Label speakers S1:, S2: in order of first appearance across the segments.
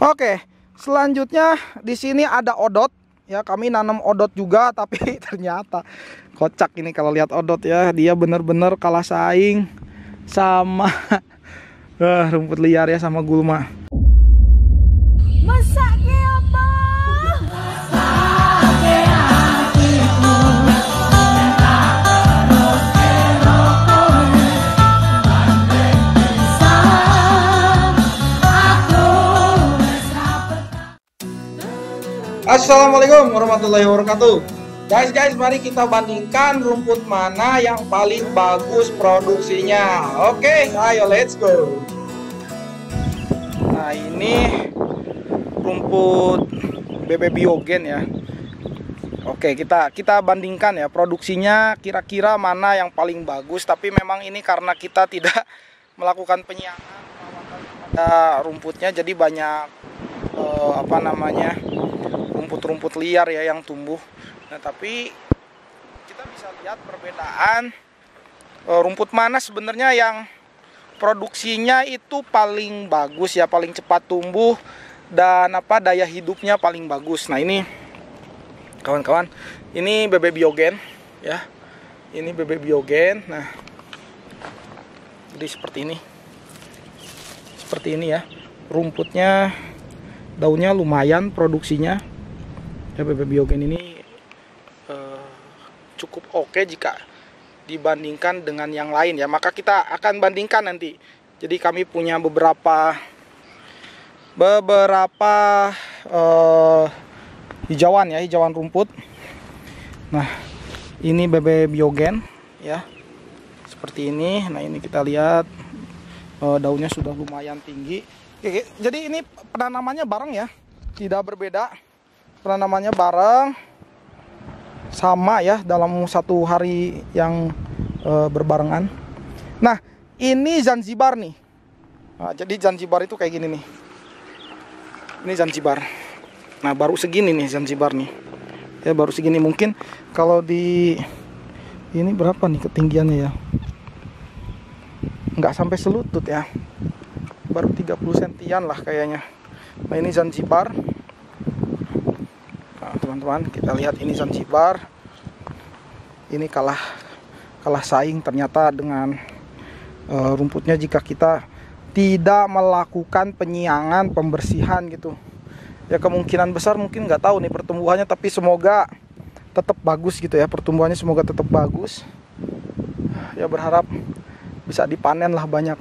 S1: Oke, selanjutnya di sini ada odot. Ya, kami nanam odot juga, tapi ternyata kocak ini kalau lihat odot ya. Dia bener-bener kalah saing sama rumput liar ya, sama gulma.
S2: Masaknya apa?
S1: Assalamualaikum warahmatullahi wabarakatuh. Guys, mari kita bandingkan rumput mana yang paling bagus produksinya. Oke, ayo let's go. Nah, ini rumput BB Biogen ya. Oke, kita bandingkan ya produksinya, kira-kira mana yang paling bagus. Tapi memang ini karena kita tidak melakukan penyiangan perawatan pada rumputnya, jadi banyak rumput-rumput liar ya yang tumbuh. Nah, tapi kita bisa lihat perbedaan rumput mana sebenarnya yang produksinya itu paling bagus ya, paling cepat tumbuh dan daya hidupnya paling bagus. Nah, ini kawan-kawan, ini BB Biogen ya. Ini BB Biogen. Nah, jadi seperti ini. Seperti ini ya. Rumputnya, daunnya lumayan produksinya. Ya, BB Biogen ini cukup oke jika dibandingkan dengan yang lain ya. Maka kita akan bandingkan nanti. Jadi kami punya beberapa hijauan ya, hijauan rumput. Nah, ini BB Biogen ya. Seperti ini. Nah, ini kita lihat daunnya sudah lumayan tinggi. Oke, jadi ini penanamannya bareng ya. Tidak berbeda. Penanamannya bareng, sama ya, dalam satu hari yang berbarengan. Nah, ini Zanzibar nih. Nah, jadi Zanzibar itu kayak gini nih. Ini Zanzibar. Nah, baru segini nih Zanzibar nih. Ya, baru segini. Mungkin kalau di ini berapa nih ketinggiannya ya? Nggak sampai selutut ya. Baru 30 sentian lah kayaknya. Nah, ini Zanzibar. Teman-teman, kita lihat ini Zanzibar. Ini kalah saing ternyata dengan rumputnya jika kita tidak melakukan penyiangan, pembersihan gitu. Ya, kemungkinan besar mungkin nggak tahu nih pertumbuhannya, tapi semoga tetap bagus gitu ya. Pertumbuhannya semoga tetap bagus. Ya, berharap bisa dipanen lah banyak.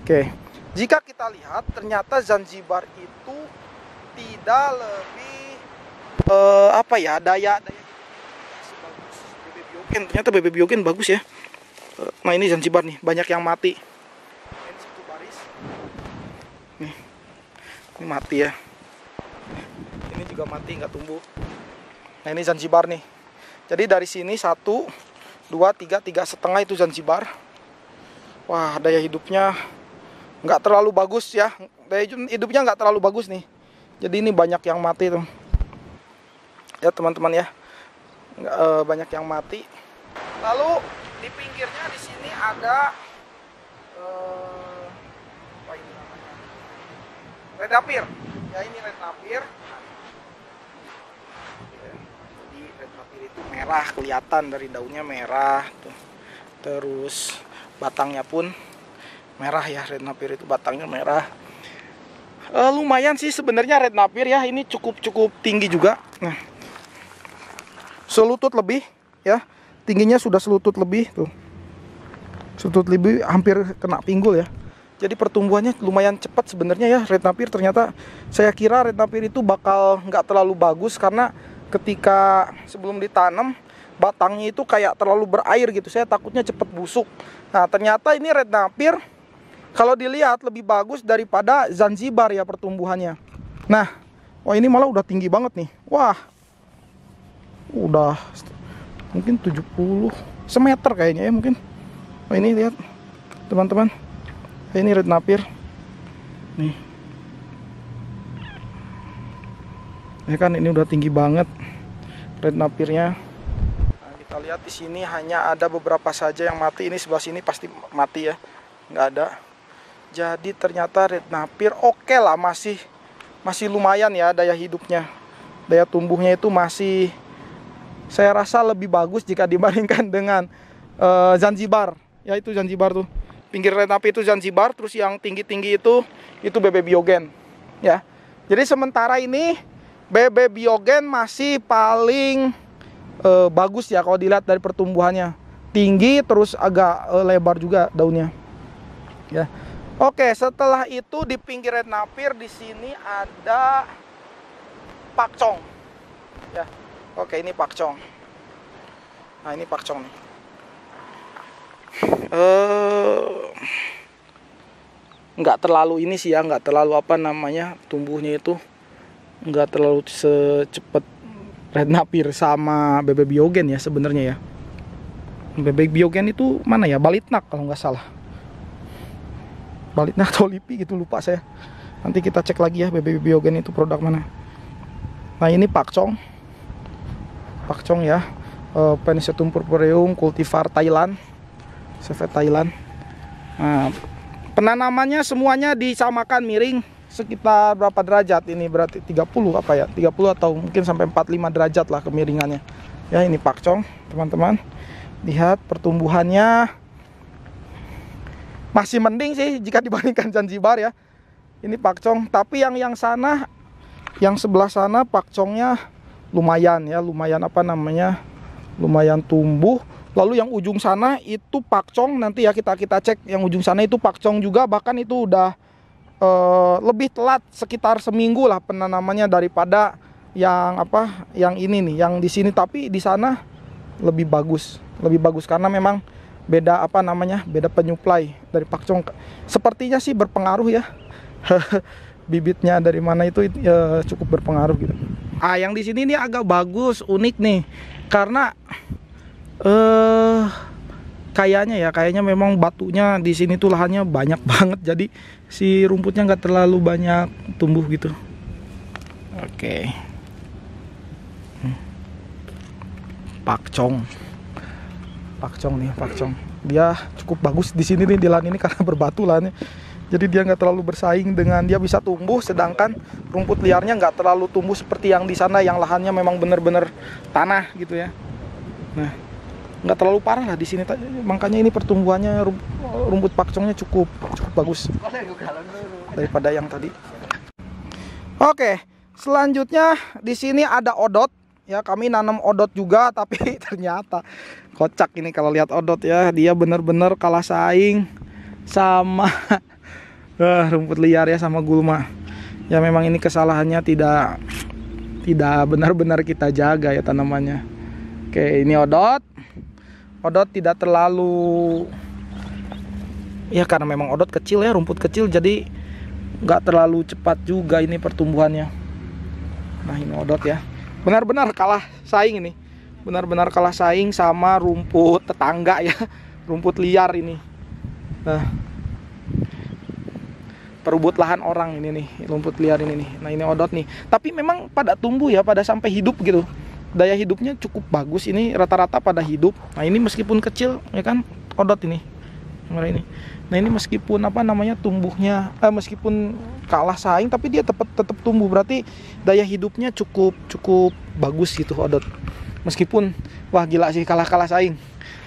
S1: Oke. Jika kita lihat ternyata Zanzibar itu tidak lebih daya sebagus BB Biogen. Ternyata BB Biogen bagus ya. Nah, ini Zanzibar nih, banyak yang mati. Ini satu baris. Nih, ini mati ya. Ini juga mati, nggak tumbuh. Nah, ini Zanzibar nih. Jadi dari sini 1, 2, 3 setengah itu Zanzibar. Wah, daya hidupnya nggak terlalu bagus ya. Daya hidupnya nggak terlalu bagus nih. Jadi ini banyak yang mati tuh. Ya, teman-teman ya, banyak yang mati. Lalu di pinggirnya di sini ada apa ini namanya? Red Napir. Ya, ini Red Napir. Jadi Red Napir itu merah, kelihatan dari daunnya merah tuh. Terus batangnya pun merah ya, Red Napir itu batangnya merah. Lumayan sih sebenarnya Red Napir ya, ini cukup tinggi juga. Nah, selutut lebih ya, tingginya sudah selutut lebih tuh, selutut lebih, hampir kena pinggul ya. Jadi pertumbuhannya lumayan cepat sebenarnya ya Red Napir. Ternyata saya kira Red Napir itu bakal nggak terlalu bagus karena ketika sebelum ditanam batangnya itu kayak terlalu berair gitu. Saya takutnya cepat busuk. Nah, ternyata ini Red Napir kalau dilihat lebih bagus daripada Zanzibar ya pertumbuhannya. Nah, wah, ini malah udah tinggi banget nih. Wah, udah mungkin 70 semeter kayaknya ya mungkin. Oh, ini lihat teman-teman, ini Red Napir nih ya kan, ini udah tinggi banget Red Napirnya. Nah, kita lihat di sini hanya ada beberapa saja yang mati. Ini sebelah sini pasti mati ya, nggak ada. Jadi ternyata Red Napir oke lah, masih masih lumayan ya daya hidupnya. Daya tumbuhnya itu masih, saya rasa lebih bagus jika dibandingkan dengan Zanzibar. Ya itu Zanzibar tuh. Pinggir Red Napi itu Zanzibar, terus yang tinggi-tinggi itu BB Biogen. Ya. Jadi sementara ini BB Biogen masih paling bagus ya kalau dilihat dari pertumbuhannya. Tinggi terus agak lebar juga daunnya. Ya. Oke, setelah itu di pinggir Red Napir di sini ada pakcong. Ya. Oke, ini pakcong. Nah, ini pakcong nih. Nggak terlalu ini sih ya, nggak terlalu apa namanya, tumbuhnya itu nggak terlalu secepat Red Napir sama BB Biogen ya sebenarnya ya. BB Biogen itu mana ya? Balitnak kalau nggak salah. Balitnak atau Lipi gitu, lupa saya. Nanti kita cek lagi ya BB Biogen itu produk mana. Nah ini pakcong. Pakcong ya. Penicetum purpureum cultivar Thailand. Sevet Thailand. Nah, penanamannya semuanya disamakan miring sekitar berapa derajat ini, berarti 30 apa ya? 30 atau mungkin sampai 45 derajat lah kemiringannya. Ya ini pakcong, teman-teman. Lihat pertumbuhannya masih mending sih jika dibandingkan Zanzibar ya. Ini pakcong, tapi yang sana, yang sebelah sana pakcongnya lumayan ya, lumayan apa namanya? Lumayan tumbuh. Lalu yang ujung sana itu pakcong, nanti ya kita cek yang ujung sana itu pakcong juga, bahkan itu udah lebih telat sekitar seminggu lah penanamannya daripada yang apa, yang ini nih, yang di sini. Tapi di sana lebih bagus karena memang beda apa namanya, beda penyuplai dari pakcong. Sepertinya sih berpengaruh ya. Bibitnya dari mana itu cukup berpengaruh gitu. Yang di sini nih agak bagus, unik nih, karena kayaknya memang batunya di sini tuh lahannya banyak banget, jadi si rumputnya nggak terlalu banyak tumbuh gitu. Oke. Pakcong nih, pakcong. Dia cukup bagus di sini nih, di lahan ini karena berbatu lahannya. Jadi dia nggak terlalu bersaing dengan, dia bisa tumbuh, sedangkan rumput liarnya nggak terlalu tumbuh seperti yang di sana yang lahannya memang bener-bener tanah gitu ya. Nah, nggak terlalu parah lah di sini, makanya ini pertumbuhannya rumput pakcongnya cukup bagus daripada yang tadi. Oke, selanjutnya di sini ada odot. Ya, kami nanam odot juga, tapi ternyata kocak ini kalau lihat odot ya, dia bener-bener kalah saing sama rumput liar ya, sama gulma. Ya memang ini kesalahannya tidak benar-benar kita jaga ya tanamannya. Oke, ini odot tidak terlalu, ya karena memang odot kecil ya, rumput kecil, jadi nggak terlalu cepat juga ini pertumbuhannya. Nah ini odot ya, benar-benar kalah saing ini, benar-benar kalah saing sama rumput tetangga ya, rumput liar ini. Nah, perebut lahan orang ini nih, rumput liar ini nih. Nah ini odot nih, tapi memang pada tumbuh ya, pada sampai hidup gitu. Daya hidupnya cukup bagus, ini rata-rata pada hidup. Nah ini meskipun kecil ya kan, odot ini. Nah ini meskipun apa namanya, tumbuhnya meskipun kalah saing, tapi dia tetap tumbuh, berarti daya hidupnya cukup bagus gitu odot. Meskipun wah gila sih, kalah saing,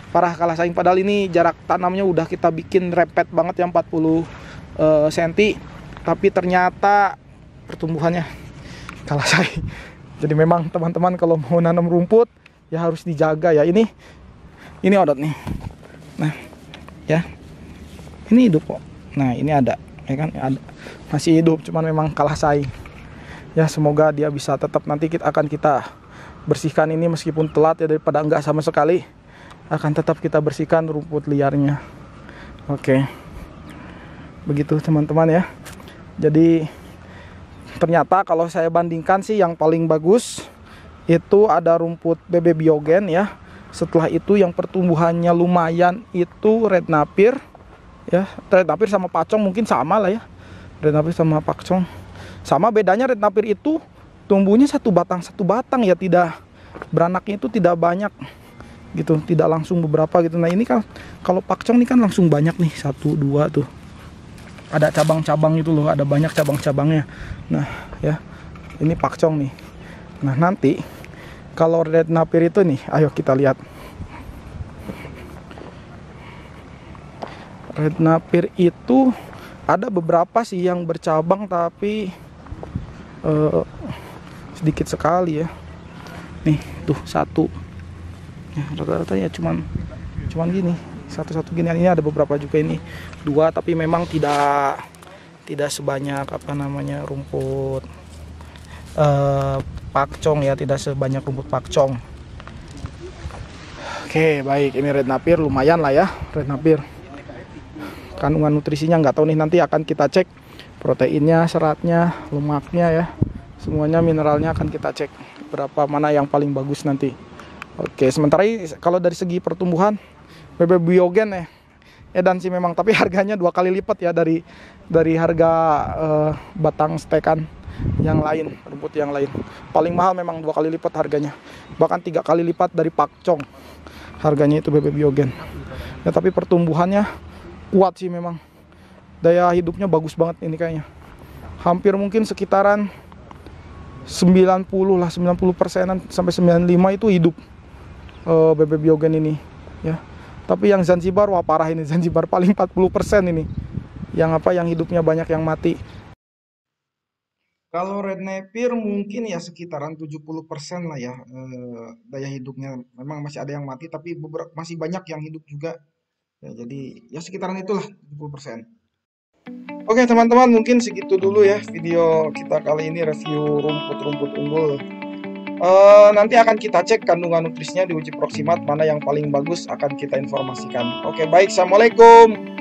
S1: parah kalah saing. Padahal ini jarak tanamnya udah kita bikin repet banget ya, 40 cm, tapi ternyata pertumbuhannya kalah saing. Jadi memang teman-teman kalau mau nanam rumput ya harus dijaga ya. Ini odot nih. Nah ya, ini hidup kok. Nah ini ada ya kan, ada, masih hidup, cuman memang kalah saing ya. Semoga dia bisa tetap, nanti akan kita bersihkan ini meskipun telat ya, daripada enggak sama sekali, akan tetap kita bersihkan rumput liarnya. Oke, begitu teman-teman ya. Jadi ternyata kalau saya bandingkan sih, yang paling bagus itu ada rumput BB Biogen ya. Setelah itu yang pertumbuhannya lumayan itu Red Napir ya. Red Napir sama pakcong mungkin sama lah ya. Red Napir sama pakcong sama, bedanya Red Napir itu tumbuhnya satu batang ya, tidak beranaknya itu tidak banyak gitu, tidak langsung beberapa gitu. Nah ini kan kalau pakcong ini kan langsung banyak nih, 1, 2 tuh. ada cabang-cabang itu loh, ada banyak cabang-cabangnya. Nah ya, ini pakcong nih. Nah nanti kalau red napir itu nih, ayo kita lihat. Red napir itu ada beberapa sih yang bercabang, tapi sedikit sekali ya. Nih tuh satu, ya, rata-rata ya cuman gini, satu-satu gini. Ini ada beberapa juga, ini dua, tapi memang tidak sebanyak apa namanya rumput pakcong ya, tidak sebanyak rumput pakcong. Oke baik, ini red napir lumayan lah ya, red napir. Kandungan nutrisinya nggak tahu nih, nanti akan kita cek proteinnya, seratnya, lemaknya ya, semuanya, mineralnya akan kita cek berapa, mana yang paling bagus nanti. Oke, sementara ini kalau dari segi pertumbuhan BB Biogen edan sih memang, tapi harganya 2 kali lipat ya dari harga batang stekan yang lain, rumput yang lain. Paling mahal memang 2 kali lipat harganya, bahkan 3 kali lipat dari pakcong harganya itu BB Biogen ya. Tapi pertumbuhannya kuat sih memang, daya hidupnya bagus banget ini kayaknya, hampir mungkin sekitaran 90 lah, 90%-an sampai 95 itu hidup BB Biogen ini ya. Tapi yang Zanzibar, wah parah ini, Zanzibar paling 40% ini yang hidupnya banyak, yang mati. Kalau red napir mungkin ya sekitaran 70% lah ya, daya hidupnya. Memang masih ada yang mati, tapi masih banyak yang hidup juga ya, jadi ya sekitaran itulah 70%. Oke teman-teman, mungkin segitu dulu ya video kita kali ini, review rumput-rumput unggul. Nanti akan kita cek kandungan nutrisinya di uji proksimat, mana yang paling bagus akan kita informasikan. Oke baik, assalamualaikum.